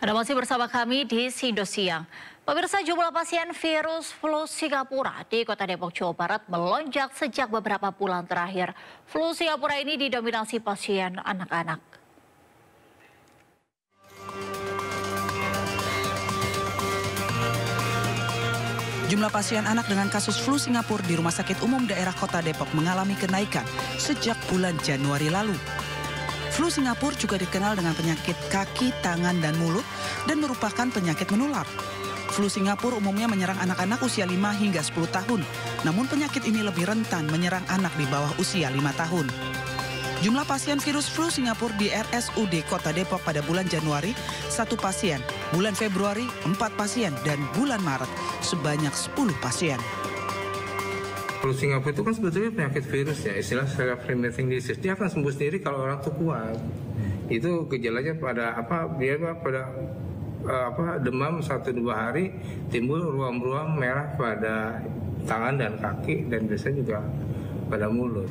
Anda masih bersama kami di Sindo Siang. Pemirsa, jumlah pasien virus flu Singapura di Kota Depok, Jawa Barat melonjak sejak beberapa bulan terakhir. Flu Singapura ini didominasi pasien anak-anak. Jumlah pasien anak dengan kasus flu Singapura di Rumah Sakit Umum Daerah Kota Depok mengalami kenaikan sejak bulan Januari lalu. Flu Singapura juga dikenal dengan penyakit kaki, tangan, dan mulut dan merupakan penyakit menular. Flu Singapura umumnya menyerang anak-anak usia 5 hingga 10 tahun. Namun penyakit ini lebih rentan menyerang anak di bawah usia 5 tahun. Jumlah pasien virus flu Singapura di RSUD Kota Depok pada bulan Januari 1 pasien, bulan Februari 4 pasien, dan bulan Maret sebanyak 10 pasien. Flu Singapura itu kan sebetulnya penyakit virus ya, istilah self-limiting disease. Dia akan sembuh sendiri kalau orang tuh kuat. Itu gejalanya pada demam 1-2 hari, timbul ruam-ruam merah pada tangan dan kaki, dan biasanya juga pada mulut.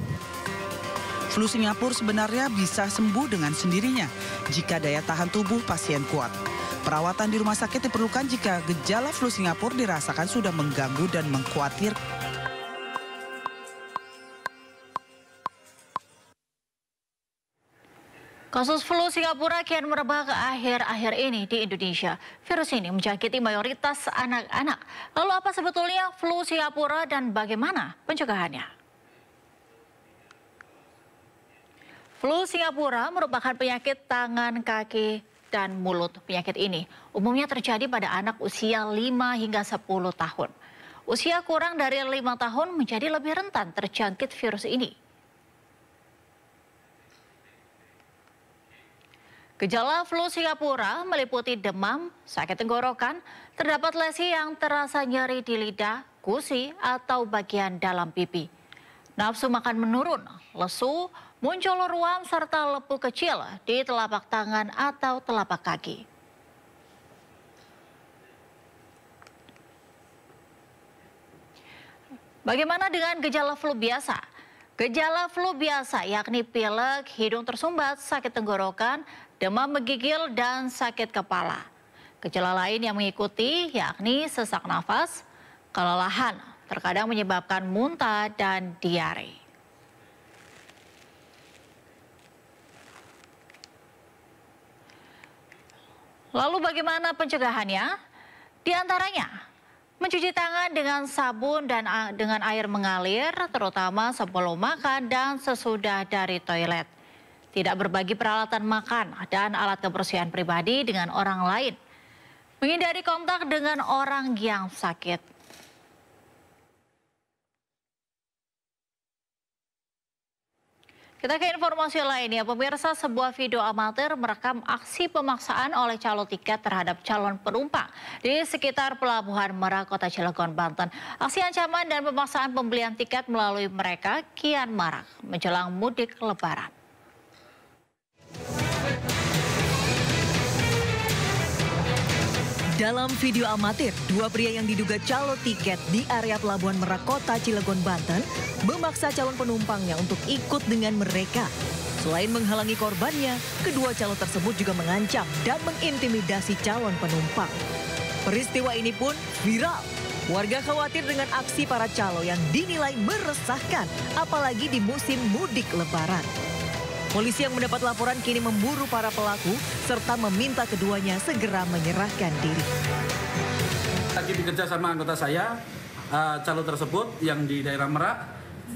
Flu Singapura sebenarnya bisa sembuh dengan sendirinya jika daya tahan tubuh pasien kuat. Perawatan di rumah sakit diperlukan jika gejala flu Singapura dirasakan sudah mengganggu dan mengkhawatirkan. Kasus flu Singapura kian merebak akhir-akhir ini di Indonesia. Virus ini menjangkiti mayoritas anak-anak. Lalu apa sebetulnya flu Singapura dan bagaimana pencegahannya? Flu Singapura merupakan penyakit tangan, kaki, dan mulut. Penyakit ini umumnya terjadi pada anak usia 5 hingga 10 tahun. Usia kurang dari 5 tahun menjadi lebih rentan terjangkit virus ini. Gejala flu Singapura meliputi demam, sakit tenggorokan, terdapat lesi yang terasa nyeri di lidah, gusi, atau bagian dalam pipi. Nafsu makan menurun, lesu, muncul ruam serta lepu kecil di telapak tangan atau telapak kaki. Bagaimana dengan gejala flu biasa? Gejala flu biasa yakni pilek, hidung tersumbat, sakit tenggorokan, demam menggigil, dan sakit kepala. Gejala lain yang mengikuti yakni sesak nafas, kelelahan, terkadang menyebabkan muntah dan diare. Lalu bagaimana pencegahannya? Di antaranya, mencuci tangan dengan sabun dan dengan air mengalir, terutama sebelum makan dan sesudah dari toilet. Tidak berbagi peralatan makan dan alat kebersihan pribadi dengan orang lain. Menghindari kontak dengan orang yang sakit. Kita ke informasi lainnya, pemirsa, sebuah video amatir merekam aksi pemaksaan oleh calo tiket terhadap calon penumpang di sekitar Pelabuhan Merak, Kota Cilegon, Banten. Aksi ancaman dan pemaksaan pembelian tiket melalui mereka kian marak menjelang mudik Lebaran. Dalam video amatir, dua pria yang diduga calo tiket di area Pelabuhan Merak, Kota Cilegon, Banten, memaksa calon penumpangnya untuk ikut dengan mereka. Selain menghalangi korbannya, kedua calo tersebut juga mengancam dan mengintimidasi calon penumpang. Peristiwa ini pun viral. Warga khawatir dengan aksi para calo yang dinilai meresahkan, apalagi di musim mudik Lebaran. Polisi yang mendapat laporan kini memburu para pelaku serta meminta keduanya segera menyerahkan diri. Lagi bekerja sama anggota saya, calo tersebut yang di daerah Merak,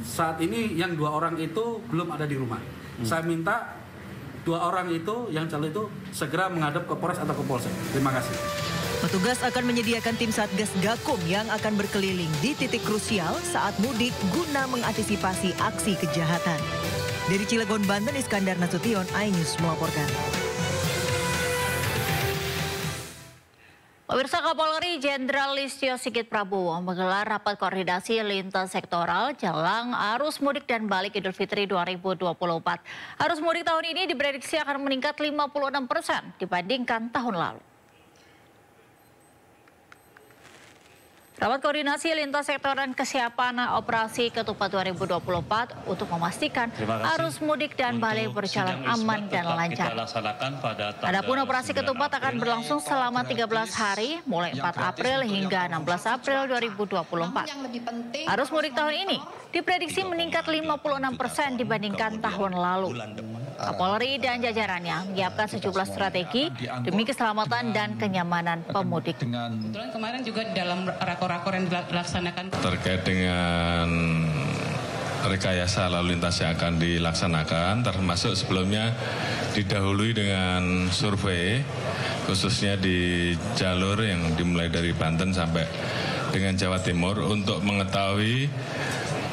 saat ini yang 2 orang itu belum ada di rumah. Saya minta 2 orang itu, yang calo itu segera menghadap ke Polres atau ke Polsek. Terima kasih. Petugas akan menyediakan tim Satgas Gakum yang akan berkeliling di titik krusial saat mudik guna mengantisipasi aksi kejahatan. Dari Cilegon, Banten, Iskandar Nasution, iNews melaporkan. Pemirsa, Kapolri Jenderal Listio Sigit Prabowo menggelar rapat koordinasi lintas sektoral jelang arus mudik dan balik Idul Fitri 2024. Arus mudik tahun ini diprediksi akan meningkat 56% dibandingkan tahun lalu. Rapat koordinasi lintas sektor dan kesiapan operasi Ketupat 2024 untuk memastikan arus mudik dan balik berjalan aman dan lancar. Adapun operasi Ketupat akan berlangsung selama 13 hari, mulai 4 April hingga 16 April 2024. Arus mudik tahun ini diprediksi meningkat 56% dibandingkan tahun lalu. Kapolri dan jajarannya menyiapkan sejumlah strategi demi keselamatan dan kenyamanan pemudik. Kemarin juga dalam rakor-rakor yang dilaksanakan terkait dengan rekayasa lalu lintas yang akan dilaksanakan, termasuk sebelumnya didahului dengan survei khususnya di jalur yang dimulai dari Banten sampai dengan Jawa Timur untuk mengetahui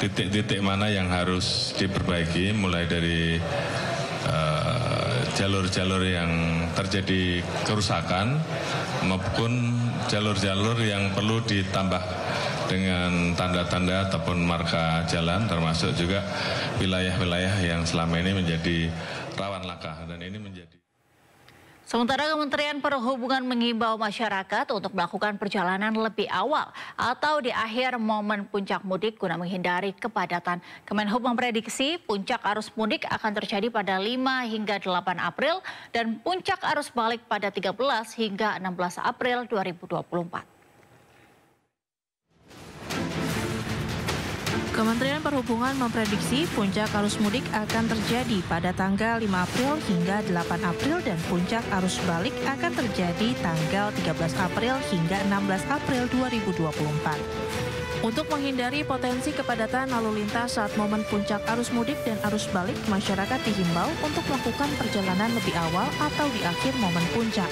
titik-titik mana yang harus diperbaiki, mulai dari jalur-jalur yang terjadi kerusakan maupun jalur-jalur yang perlu ditambah dengan tanda-tanda ataupun marka jalan, termasuk juga wilayah-wilayah yang selama ini menjadi rawan laka dan ini menjadi. Sementara Kementerian Perhubungan mengimbau masyarakat untuk melakukan perjalanan lebih awal atau di akhir momen puncak mudik guna menghindari kepadatan. Kemenhub memprediksi puncak arus mudik akan terjadi pada 5 hingga 8 April dan puncak arus balik pada 13 hingga 16 April 2024. Kementerian Perhubungan memprediksi puncak arus mudik akan terjadi pada tanggal 5 April hingga 8 April dan puncak arus balik akan terjadi tanggal 13 April hingga 16 April 2024. Untuk menghindari potensi kepadatan lalu lintas saat momen puncak arus mudik dan arus balik, masyarakat dihimbau untuk melakukan perjalanan lebih awal atau di akhir momen puncak.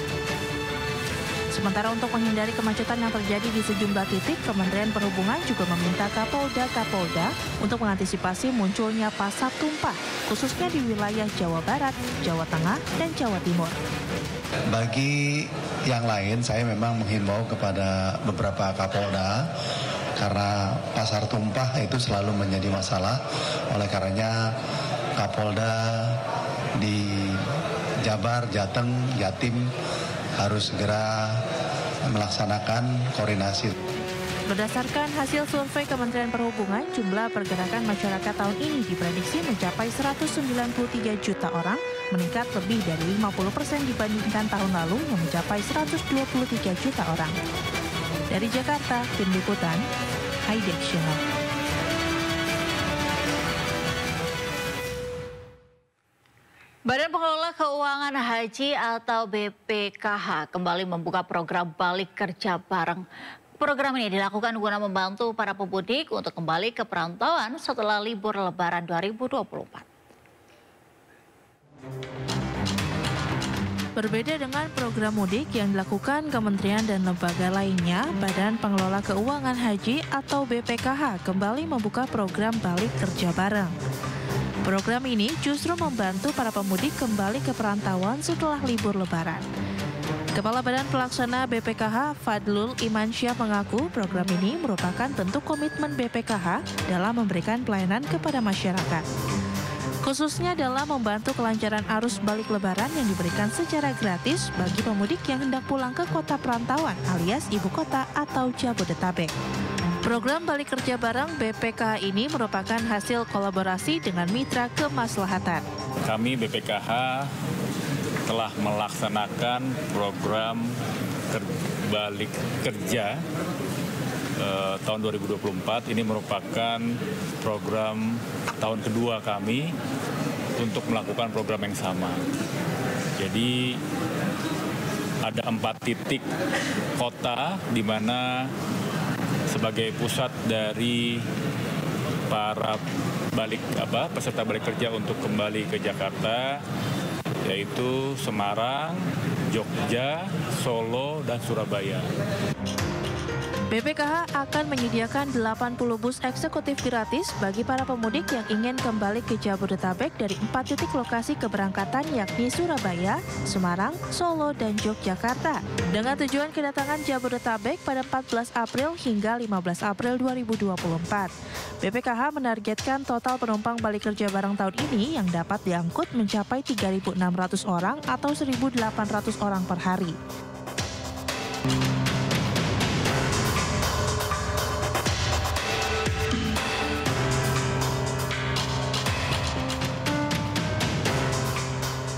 Sementara untuk menghindari kemacetan yang terjadi di sejumlah titik, Kementerian Perhubungan juga meminta Kapolda untuk mengantisipasi munculnya pasar tumpah, khususnya di wilayah Jawa Barat, Jawa Tengah, dan Jawa Timur. Bagi yang lain, saya memang menghimbau kepada beberapa Kapolda, karena pasar tumpah itu selalu menjadi masalah. Oleh karenanya, Kapolda di Jabar, Jateng, Jatim, harus segera melaksanakan koordinasi. Berdasarkan hasil survei Kementerian Perhubungan, jumlah pergerakan masyarakat tahun ini diprediksi mencapai 193 juta orang, meningkat lebih dari 50% dibandingkan tahun lalu yang mencapai 123 juta orang. Dari Jakarta, Tim Liputan, Haidek Channel. Badan Pengelola Keuangan Haji atau BPKH kembali membuka program balik kerja bareng. Program ini dilakukan guna membantu para pemudik untuk kembali ke perantauan setelah libur Lebaran 2024. Berbeda dengan program mudik yang dilakukan kementerian dan lembaga lainnya, Badan Pengelola Keuangan Haji atau BPKH kembali membuka program balik kerja bareng. Program ini justru membantu para pemudik kembali ke perantauan setelah libur Lebaran. Kepala Badan Pelaksana BPKH Fadlul Imansyah mengaku program ini merupakan bentuk komitmen BPKH dalam memberikan pelayanan kepada masyarakat. Khususnya dalam membantu kelancaran arus balik Lebaran yang diberikan secara gratis bagi pemudik yang hendak pulang ke kota perantauan alias ibu kota atau Jabodetabek. Program balik kerja bareng BPKH ini merupakan hasil kolaborasi dengan mitra kemaslahatan. Kami BPKH telah melaksanakan program balik kerja tahun 2024. Ini merupakan program tahun kedua kami untuk melakukan program yang sama. Jadi ada 4 titik kota di mana sebagai pusat dari para peserta balik kerja untuk kembali ke Jakarta, yaitu Semarang, Jogja, Solo, dan Surabaya. BPKH akan menyediakan 80 bus eksekutif gratis bagi para pemudik yang ingin kembali ke Jabodetabek dari 4 titik lokasi keberangkatan yakni Surabaya, Semarang, Solo, dan Yogyakarta. Dengan tujuan kedatangan Jabodetabek pada 14 April hingga 15 April 2024. BPKH menargetkan total penumpang balik kerja bareng tahun ini yang dapat diangkut mencapai 3.600 orang atau 1.800 orang per hari.